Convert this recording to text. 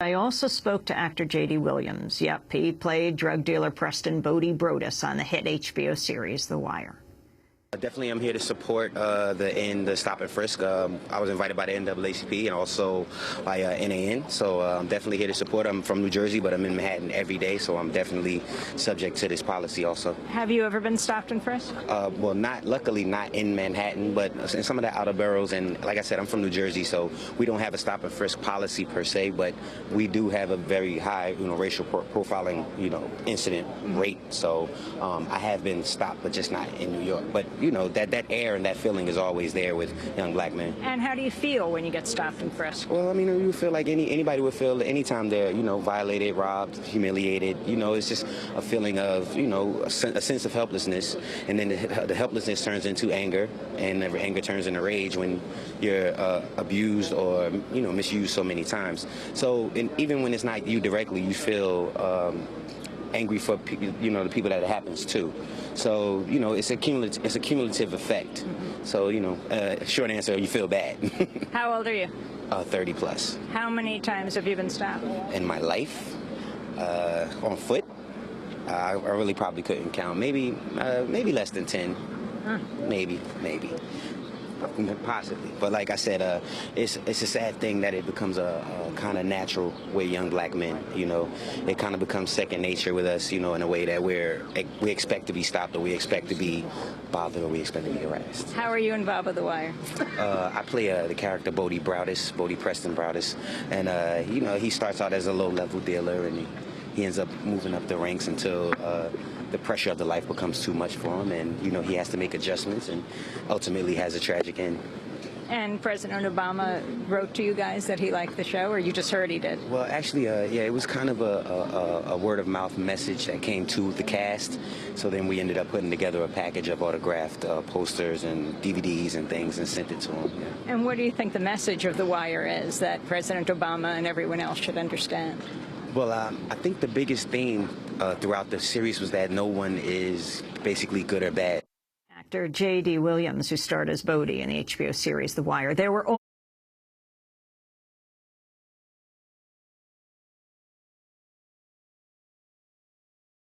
I also spoke to actor J.D. Williams. Yep, he played drug dealer Preston Bodie Broadus on the hit HBO series The Wire. Definitely, I'm here to support the Stop-and-Frisk. I was invited by the NAACP and also by NAN, so I'm definitely here to support. I'm from New Jersey, but I'm in Manhattan every day, so I'm definitely subject to this policy also. Have you ever been stopped and frisked? Well, luckily not in Manhattan, but in some of the outer boroughs. And like I said, I'm from New Jersey, so we don't have a stop-and-frisk policy per se, but we do have a very high, racial profiling, incident rate. So I have been stopped, but just not in New York. But that air and that feeling is always there with young black men. And how do you feel when you get stopped and frisked? Well, I mean, you feel like anybody would feel anytime they're, violated, robbed, humiliated. It's just a feeling of, a sense of helplessness. And then the helplessness turns into anger, and the anger turns into rage when you're abused or, misused so many times. So even when it's not you directly, you feel angry for the people that it happens to. So it's a cumulative effect. So short answer, you feel bad. How old are you? 30 plus. How many times have you been stopped? In my life, on foot, I really probably couldn't count. Maybe less than 10. Huh. Maybe. Possibly, but like I said, it's a sad thing that it becomes a kind of natural with young black men. It kind of becomes second nature with us. In a way that we expect to be stopped, or we expect to be bothered, or we expect to be harassed. How are you involved with The Wire? I play the character Bodie Preston Broadus, and he starts out as a low-level dealer, and he ends up moving up the ranks until the pressure of the life becomes too much for him, and he has to make adjustments, and ultimately has a tragic end. And President Obama wrote to you guys that he liked the show, or you just heard he did? Well, actually, yeah, it was kind of a word-of-mouth message that came to the cast. So then we ended up putting together a package of autographed posters and DVDs and things and sent it to him. Yeah. And what do you think the message of The Wire is that President Obama and everyone else should understand? Well, I think the biggest theme throughout the series was that no one is basically good or bad. Actor J.D. Williams, who starred as Bodie in the HBO series The Wire. There were